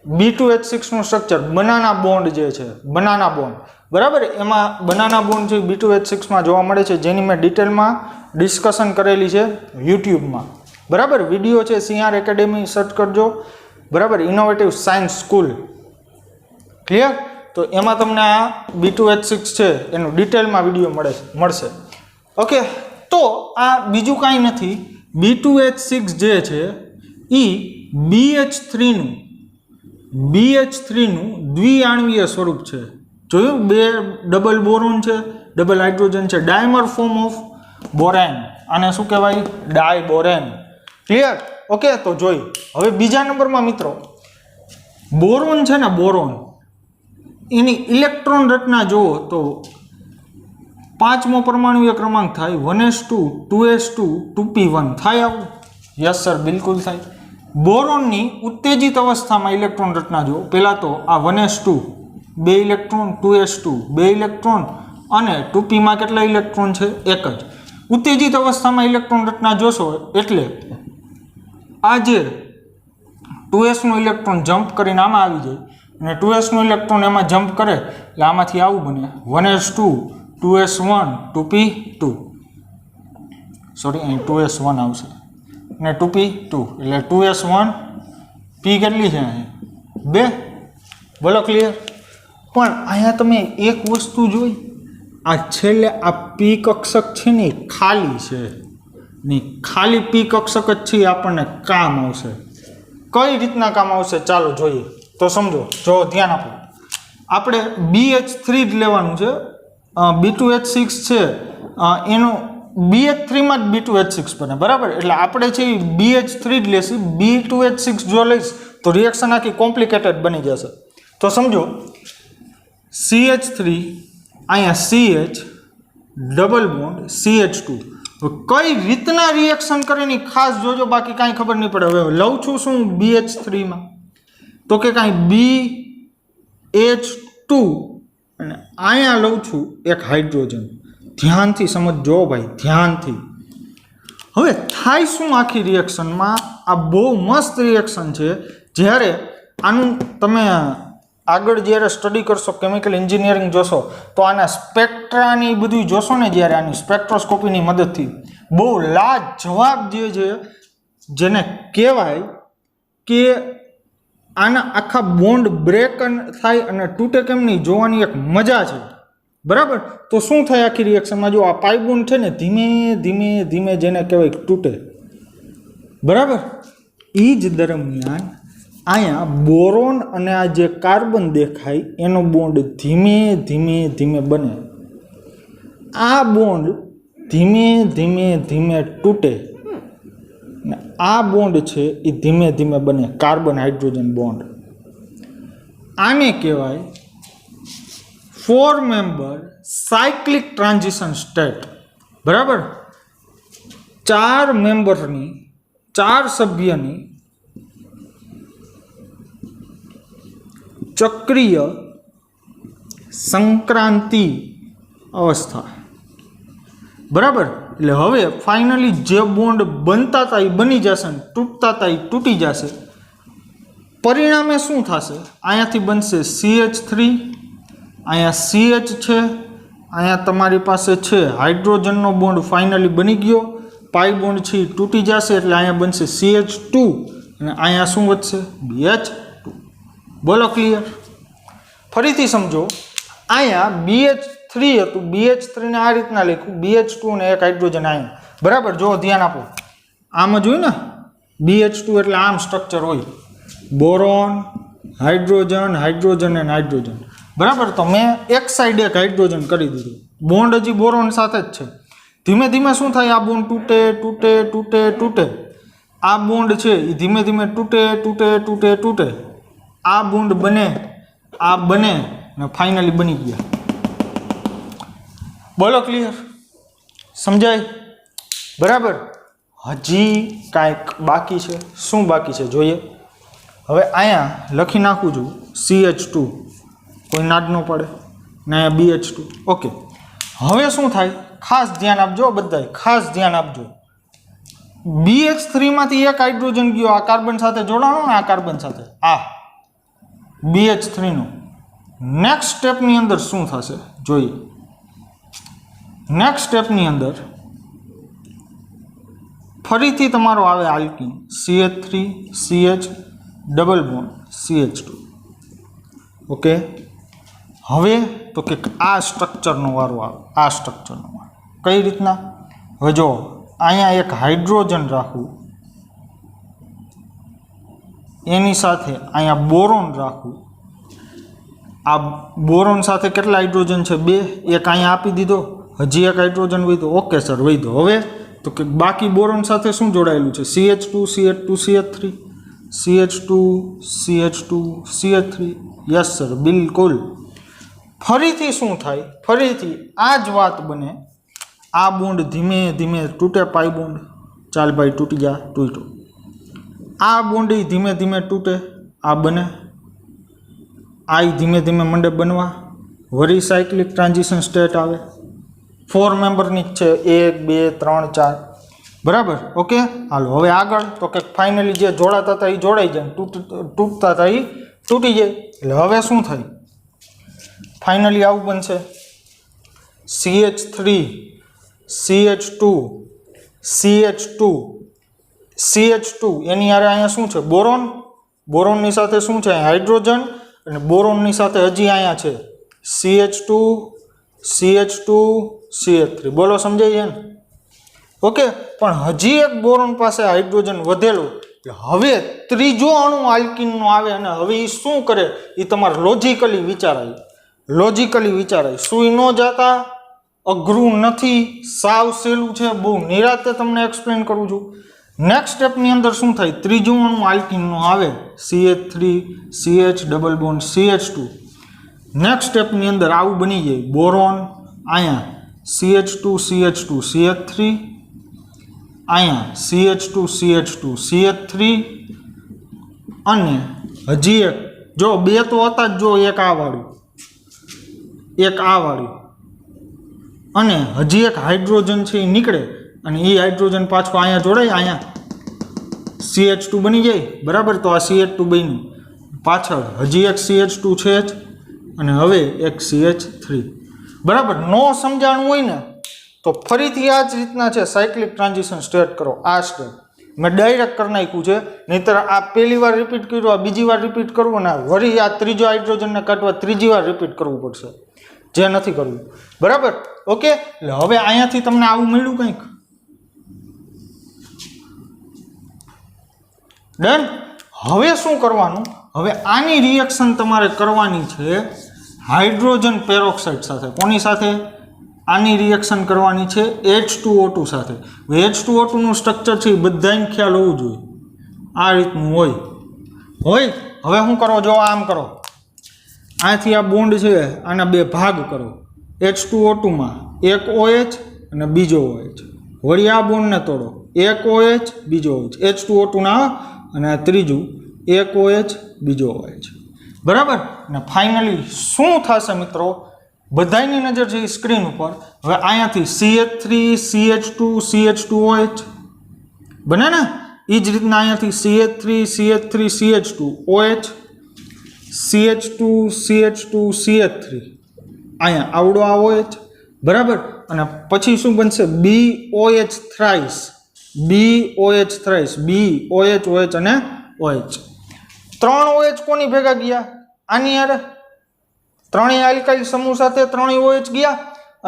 B2H6નું સ્ટ્રક્ચર, બનાના બોન્ડ જે છે, બનાના બોન્ડ બરાબર, એમાં બનાના બોન્ડ છે B2H6માં જોવા મળે છે, જેની મેં ડિટેલમાં ડિસ્કશન કરેલી છે યુટ્યુબમાં. બરાબર. વિડીયો છે સિંહાર એકેડેમી, સર્ચ કરજો. બરાબર. Innovative science school. ક્લિયર? તો એમાં તમને આ B2H6 છે એનું ડિટેલમાં વિડીયો મળશે. ઓકે. તો આ બીજું કાંઈ નથી. B2H6 જે છે એ BH3નું દ્વિઆણવીય સ્વરૂપ છે. જોયું? 2 ડબલ બોરોન છે, ડબલ હાઇડ્રોજન છે, ડાયમર ફોર્મ ઓફ બોરેન. આને શું કહેવાય? ડાયબોરેન. ક્લિયર? ઓકે. તો જોઈ હવે બીજા નંબરમાં મિત્રો, બોરોન છે ને, બોરોન એની ઇલેક્ટ્રોન રચના જુઓ તો 5મો પરમાણુય ક્રમાંક થાય 1s2 2s2 2p1 થાય. આવું? યસ સર, બિલકુલ થાય. બોરોનની ઉત્તેજિત અવસ્થામાં ઇલેક્ટ્રોન રચના જુઓ. પહેલાં તો આ 1s2 2 ઇલેક્ટ્રોન, 2s2 2 ઇલેક્ટ્રોન અને 2pમાં કેટલા ઇલેક્ટ્રોન છે? 1 જ. ઉત્તેજિત અવસ્થામાં ઇલેક્ટ્રોન રચના જોશો એટલે આ જે 2sનું ઇલેક્ટ્રોન જમ્પ કરીને આમાં આવી જાય અને 2sનું ઇલેક્ટ્રોન એમાં જમ્પ કરે એટલે આમાંથી આવું બને 1s2 2s1 2p2. સોરી, અહીં 2s1 આવશે અને 2p2 એટલે 2s1 p કેટલી છે? અહીં 2. બોલો ક્લિયર? પણ અહીંયા તમે એક વસ્તુ જોઈ, આ છેલ્લે આ પી કક્ષક છે ને ખાલી છે, ને ખાલી પી કક્ષક જ છે આપણને કામ આવશે. કઈ રીતના કામ આવશે ચાલો જોઈએ તો સમજો. જો ધ્યાન આપો, આપણે BH3 જ લેવાનું છે. B2H6 છે એનું BH3માં જ B2H6 બને. બરાબર. એટલે આપણે છે એ BH3 જ લેશું. B2H6 જો લઈશ તો રિએક્શન આખી કોમ્પ્લિકેટેડ બની જશે. તો સમજો CH3 અહીંયા CH ડબલ બોન્ડ CH2. કઈ રીતના રિએક્શન કરે ને ખાસ જોજો, બાકી કાંઈ ખબર નહીં પડે. હવે લઉં છું શું BH3માં તો કે કાંઈ BH2 અને અહીંયા લઉં છું એક હાઇડ્રોજન. ધ્યાનથી સમજો ભાઈ, ધ્યાનથી. હવે થાય શું આખી રિએક્શનમાં? આ બહુ મસ્ત રિએક્શન છે. જ્યારે આનું તમે આગળ જ્યારે સ્ટડી કરશો, કેમિકલ એન્જિનિયરિંગ જોશો તો આના સ્પેક્ટ્રાની બધું જોશો ને, જ્યારે આની સ્પેક્ટ્રોસ્કોપીની મદદથી બહુ લાજવાબ જે છે, જેને કહેવાય કે આના આખા બોન્ડ બ્રેક થાય અને તૂટે કેમ નહીં જોવાની એક મજા છે. બરાબર. તો શું થાય આખી રિએક્શનમાં? જો આ પાઈ બોન્ડ છે ને ધીમે ધીમે ધીમે જેને કહેવાય તૂટે. બરાબર. એ જ દરમિયાન અહીંયા બોરોન અને આ જે કાર્બન દેખાય એનો બોન્ડ ધીમે ધીમે ધીમે બને. આ બોન્ડ ધીમે ધીમે ધીમે તૂટે ને આ બોન્ડ છે એ ધીમે ધીમે બને, કાર્બન હાઇડ્રોજન બોન્ડ. આને કહેવાય 4 મેમ્બર સાયક્લિક ટ્રાન્ઝિશન સ્ટેટ. બરાબર. 4 મેમ્બરની, 4 સભ્યની ચક્રીય સંક્રાંતિ અવસ્થા. બરાબર. એટલે હવે ફાઇનલી જે બોન્ડ બનતા હતા એ બની જશે ને તૂટતા હતા એ તૂટી જશે. પરિણામે શું થશે? અહીંયાથી બનશે CH3, અહીંયા CH છે, અહીંયા તમારી પાસે છે હાઇડ્રોજનનો બોન્ડ ફાઇનલી બની ગયો, પાઈ બોન્ડ છે એ તૂટી જશે એટલે અહીંયા બનશે CH2 અને અહીંયા શું વધશે? BH2. બોલો ક્લિયર? ફરીથી સમજો, અહીંયા BH3 હતું, BH3ને આ રીતના લખ્યું, BH2 ને એક હાઇડ્રોજન અહીંયા. બરાબર. જો ધ્યાન આપો, આમ જ હોય ને BH2 એટલે આમ સ્ટ્રક્ચર હોય, બોરોન, હાઇડ્રોજન, હાઇડ્રોજન અને હાઇડ્રોજન. બરાબર. તો મેં એક સાઈડ એક હાઇડ્રોજન કરી દીધું, બોન્ડ હજી બોરોન સાથે જ છે. ધીમે ધીમે શું થાય, આ બોન્ડ તૂટે તૂટે તૂટે તૂટે, આ બોન્ડ છે એ ધીમે ધીમે તૂટે તૂટે તૂટે તૂટે, આ બોન્ડ બને, આ બને ને ફાઇનલી બની ગયા. બોલો ક્લિયર? સમજાય? બરાબર. હજી કાંઈક બાકી છે. શું બાકી છે જોઈએ. હવે અહીંયા લખી નાખું છું CH2, કોઈ નાદ ન પડે ને, અહીંયા BH2. ઓકે, હવે શું થાય ખાસ ધ્યાન આપજો બધાય, ખાસ ધ્યાન આપજો. BH3 માંથી એક હાઇડ્રોજન ગયો આ કાર્બન સાથે જોડાણો ને, આ કાર્બન સાથે, આ BH3 નો નેક્સ્ટ સ્ટેપની અંદર શું થશે જોઈએ. નેક્સ્ટ સ્ટેપની અંદર ફરીથી તમારો આવે alkene CH3 CH double bond CH2. Okay, હવે તો કે આ સ્ટ્રક્ચરનો વારો આવે, આ સ્ટ્રક્ચરનો વારો. કઈ રીતના? હવે જો અહીંયા એક હાઇડ્રોજન રાખવું, એની સાથે અહીંયા બોરોન રાખવું. આ બોરોન સાથે કેટલા હાઇડ્રોજન છે? 2. એક અહીંયા આપી દીધો, હજી એક હાઇડ્રોજન વધ્યો. ઓકે સર, વધ્યો. હવે તો કે બાકી બોરોન સાથે શું જોડાયેલું છે? CH2 CH2 CH3 CH2 CH2 CH3. Yes sir, બિલકુલ. ફરીથી શું થાય? ફરીથી આ જ વાત બને. આ બોન્ડ ધીમે ધીમે તૂટે, પાઈ બોન્ડ. ચાલ ભાઈ તૂટી જા, તૂટ્યો. આ બોન્ડ ધીમે ધીમે તૂટે, આ બને. આ ધીમે ધીમે મંડે બનવા. વરી સાયક્લિક ટ્રાન્ઝિશન સ્ટેટ આવે. 4 મેમ્બરની જ છે, 1 2 3 4. બરાબર. ઓકે, હાલો હવે આગળ તો કે ફાઇનલી જે જોડાતા હતા એ જોડાઈ જાય, તૂટતા હતા એ તૂટી જાય. એટલે હવે શું થાય? ફાઇનલી આવું બનશે CH3 CH2 CH2 CH2. એની યારે અહીંયા શું છે? બોરોન. બોરોનની સાથે શું છે? હાઇડ્રોજન. અને બોરોનની સાથે હજી અહીંયા છે CH2 CH2 CH3. બોલો, સમજાય છે ને? ઓકે, પણ હજી એક બોરોન પાસે હાઇડ્રોજન વધેલું. હવે ત્રીજો અણુ આલ્કીનનો આવે અને હવે એ શું કરે એ તમારે લોજિકલી વિચારાય. લોજિકલી વિચારાય. સુઈ ન જાતા, અઘરું નથી, સાવ સહેલું છે. બહુ નિરાતે તમને એક્સપ્લેન કરું છું. નેક્સ્ટ સ્ટેપની અંદર શું થાય? ત્રીજું અણુ આલ્કીનનો આવે CH3 CH double bond CH2. Next સ્ટેપની અંદર આવું બની જાય બોરોન. અહીંયા CH2 CH2 CH3, અહીંયા CH2 CH2 CH3, અને હજી એક જો 2 તો હતા જ, જો એક આ વાળું, એક આ વાળું, અને હજી એક હાઇડ્રોજન છે એ નીકળે અને એ હાઇડ્રોજન પાછું અહીંયા જોડાય, અહીંયા CH2 બની જાય. બરાબર. તો આ CH2 બન્યું. પાછળ હજી એક CH2 છે જ, અને હવે એક CH3. બરાબર. નો સમજાણું હોય ને તો ફરીથી આ જ રીતના છે, સાયક્લિક ટ્રાન્ઝિશન સ્ટેટ કરો. આ સ્ટેપ મેં ડાયરેક્ટ કરી નાખ્યું છે, નહીંતર આ પહેલી વાર રિપીટ કર્યું, આ બીજી વાર રિપીટ કરવું ને વળી આ ત્રીજો હાઇડ્રોજનને કાઢવા ત્રીજી વાર રિપીટ કરવું પડશે, જે નથી કરવું. બરાબર. ઓકે, એટલે હવે અહીંયાથી તમને આવું મળ્યું કંઈક. ડન. હવે શું કરવાનું? હવે આની રિએક્શન તમારે કરવાની છે હાઇડ્રોજન પેરોક્સાઇડ સાથે. કોની સાથે? આની રિએક્શન કરવાની છે H2O2 સાથે. H2O2 નું સ્ટ્રક્ચર છે એ બધાને ખ્યાલ હોવું જોઈએ. આ રીતનું હોય. હવે શું કરો? જો આમ કરો, અહીંથી આ બોન્ડ છે આના 2 ભાગ કરો. H2O2 માં એક OH અને બીજો OH. વળી આ બોન્ડને તોડો, એક OH બીજો OH. H2O2 ના અને આ ત્રીજું એક OH બીજો OH. બરાબર. અને ફાઇનલી શું થશે મિત્રો? બધાની નજર છે સ્ક્રીન ઉપર. હવે અહીંયાથી CH3 CH2 CH2OH બને ને? એ જ રીતના અહીંયાથી CH3 CH3 CH2 OH CH2 CH2 CH3 અહીંયા આવડો આ OH. બરાબર. અને પછી શું બનશે? BOH thrice, BOH thrice, BOH OH અને OH. 3 OH કોની ભેગા ગયા? આની યારે ત્રણેય આલ્કાઇલ સમૂહ સાથે 3 OH ગયા,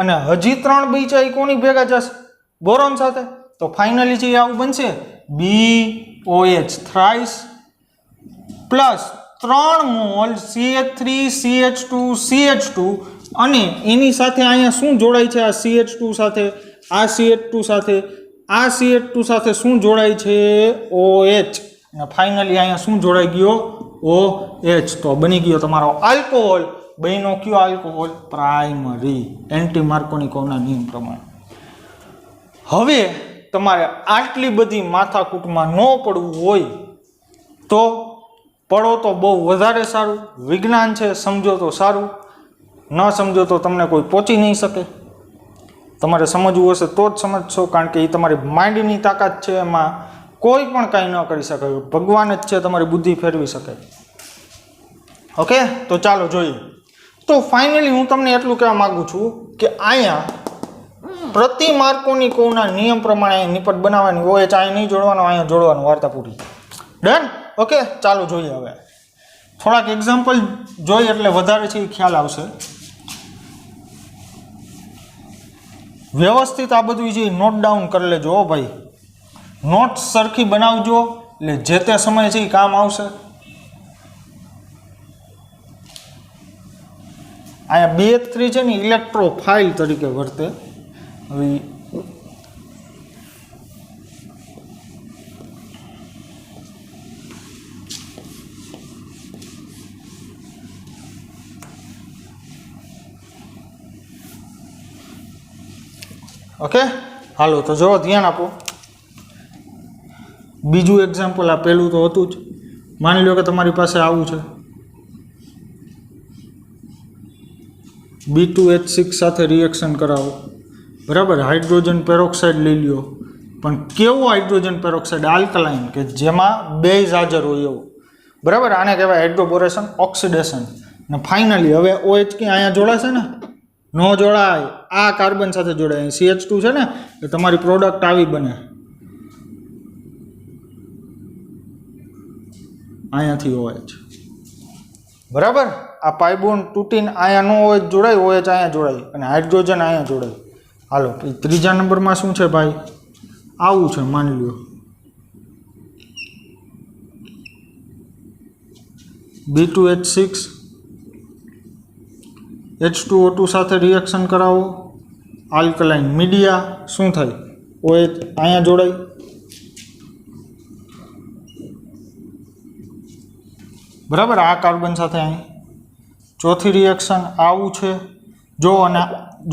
અને હજી 3 બીજા એ કોની ભેગા જશે? બોરોન સાથે. તો ફાઇનલી જે આવું બનશે BOH thrice plus 3 mall CH3 CH2 CH2, અને એની સાથે અહીંયા શું જોડાય છે? આ CH2 સાથે આ CH2 સાથે આ CH2 સાથે શું જોડાય છે? OH. અને ફાઇનલી અહીંયા શું જોડાઈ ગયો? OH. તો બની ગયો તમારો આલ્કોહોલ. બન્યો કયો આલ્કોહોલ? પ્રાઇમરી. એન્ટી માર્કોનિકોવના નિયમ પ્રમાણે. હવે તમારે આટલી બધી માથાકૂટમાં ન પડવું હોય તો પડો તો બહુ વધારે સારું. વિજ્ઞાન છે, સમજો તો સારું, ન સમજો તો તમને કોઈ પહોંચી નહીં શકે. તમારે સમજવું હશે તો જ સમજશો, કારણ કે એ તમારી માઇન્ડની તાકાત છે, એમાં કોઈ પણ કાંઈ ન કરી શકે. ભગવાન જ છે તમારી બુદ્ધિ ફેરવી શકે. ઓકે, તો ચાલો જોઈએ. તો ફાઇનલી હું તમને એટલું કહેવા માગું છું કે અહીંયા પ્રતિ માર્કોનિકોવના નિયમ પ્રમાણે નિપટ બનાવવાની હોય. અહીંયા નહીં જોડવાનો, અહીંયા જોડવાનું. વાર્તા પૂરી. ડન. ઓકે, ચાલો જોઈએ. હવે થોડાક એક્ઝામ્પલ જોઈએ એટલે વધારે છે એ ખ્યાલ આવશે. વ્યવસ્થિત આ બધું જે નોટ ડાઉન કરી લેજો ભાઈ. નોટ સરખી બનાવજો એટલે જે તે સમય છે એ કામ આવશે. અહીંયા BH3 છે ને ઇલેક્ટ્રોફાઇલ તરીકે વર્તે. હવે ઓકે, હાલો તો જો ધ્યાન આપો. બીજું એક્ઝામ્પલ, આ પહેલું તો હતું જ. માની લો કે તમારી પાસે આવું છે, B2H6 સાથે રિએક્શન કરાવો, બરાબર. હાઇડ્રોજન પેરોક્સાઇડ લઈ લ્યો, પણ કેવું હાઇડ્રોજન પેરોક્સાઇડ? આલ્કલાઇન, કે જેમાં બેઝ હાજર હોય એવું, બરાબર. આને કહેવાય હાઇડ્રોબોરેશન ઓક્સિડેશન. અને ફાઇનલી હવે OH કે અહીંયા જોડાશે ને? ન જોડાય. આ કાર્બન સાથે જોડાય. CH2 છે ને, એ તમારી પ્રોડક્ટ આવી બને. અહીંયાથી OH, બરાબર. આ પાઇબોન તૂટીને અહીંયા નો OH જોડાય, OH અહીંયા જોડાય અને હાઇડ્રોજન અહીંયા જોડાય. હાલો, ત્રીજા નંબરમાં શું છે ભાઈ? આવું છે, માની લો B2H6 H2O2 સાથે રિએક્શન કરાવો, આલ્કલાઇન મીડિયા, શું થાય? OH અહીંયા જોડાય. બરાબર. આ કાર્બન સાથે અહીં. ચોથી રિએક્શન આવું છે. જો અને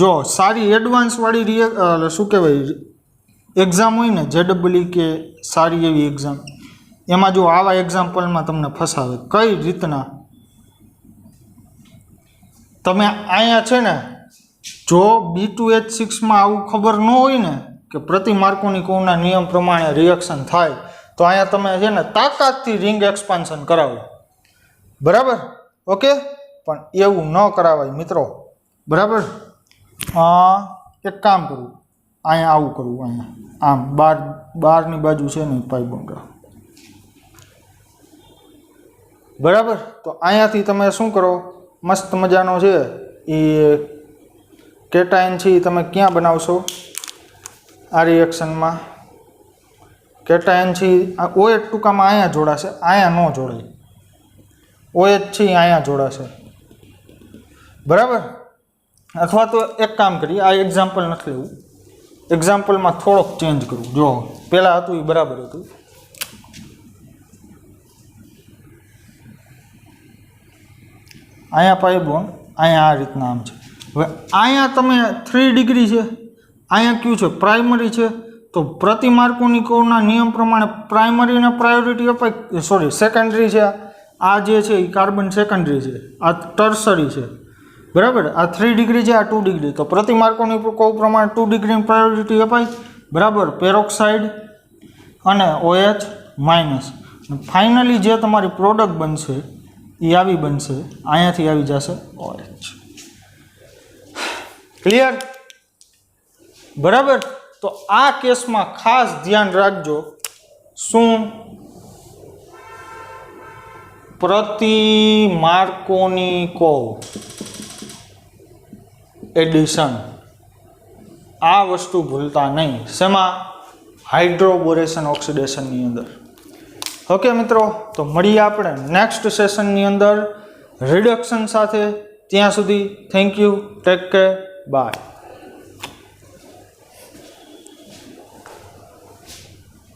જો સારી એડવાન્સવાળી શું કહેવાય એક્ઝામ હોય ને, JEE કે સારી એવી એક્ઝામ, એમાં જો આવા એક્ઝામ્પલમાં તમને ફસાવે. કઈ રીતના? તમે અહીંયા છે ને, જો B2H6માં આવું ખબર ન હોય ને કે પ્રતિ માર્કોનિકોવના નિયમ પ્રમાણે રિએક્શન થાય, તો અહીંયા તમે છે ને તાકાતથી રિંગ એક્સપાન્શન કરાવો, બરાબર. ઓકે, પણ એવું ન કરાવાય મિત્રો, બરાબર. એક કામ કરવું, અહીંયા આવું કરવું, અહીંયા આમ બહારની બાજુ છે ને પાઇબોન્ડ, બરાબર. તો અહીંયાથી તમે શું કરો? મસ્ત મજાનો છે એ કેટાયન છે, તમે ક્યાં બનાવશો? આ રિએક્શનમાં કેટાયન છે આ OH ટૂંકામાં અહીંયા જોડાશે, અહીંયા ન જોડાય. OH છે અહીંયા જોડાશે, બરાબર. અથવા તો એક કામ કરીએ, આ એક્ઝામ્પલ નથી લેવું, એક્ઝામ્પલમાં થોડોક ચેન્જ કરું. જો પહેલાં હતું એ બરાબર હતું. અહીંયા પાઇબોન, અહીંયા આ રીતના આમ છે. હવે અહીંયા તમે 3 ડિગ્રી છે, અહીંયા કયું છે? પ્રાઇમરી છે. તો પ્રતિ માર્કોનિકોવના નિયમ પ્રમાણે પ્રાઇમરીને પ્રાયોરિટી અપાય, સોરી સેકન્ડરી છે. આ જે છે એ કાર્બન સેકન્ડરી છે, આ ટર્સરી છે, બરાબર. આ 3 ડિગ્રી છે, આ 2 ડિગ્રી. તો પ્રતિ માર્કોનિકોવ પ્રમાણે 2 ડિગ્રીની પ્રાયોરિટી અપાય, બરાબર. પેરોક્સાઇડ અને OH માઇનસ. ફાઇનલી જે તમારી પ્રોડક્ટ બનશે એ આવી બનશે, અહીંયાથી આવી જશે OH. ક્લિયર? બરાબર. તો આ કેસમાં ખાસ ધ્યાન રાખજો, શું? પ્રતિ માર્કોનિકોવ એડિશન. આ વસ્તુ ભૂલતા નહીં. શેમાં? હાઇડ્રોબોરેશન ઓક્સિડેશનની અંદર. ઓકે મિત્રો, તો મળીએ આપણે નેક્સ્ટ સેશનની અંદર રિડક્શન સાથે. ત્યાં સુધી thank you, take care, by.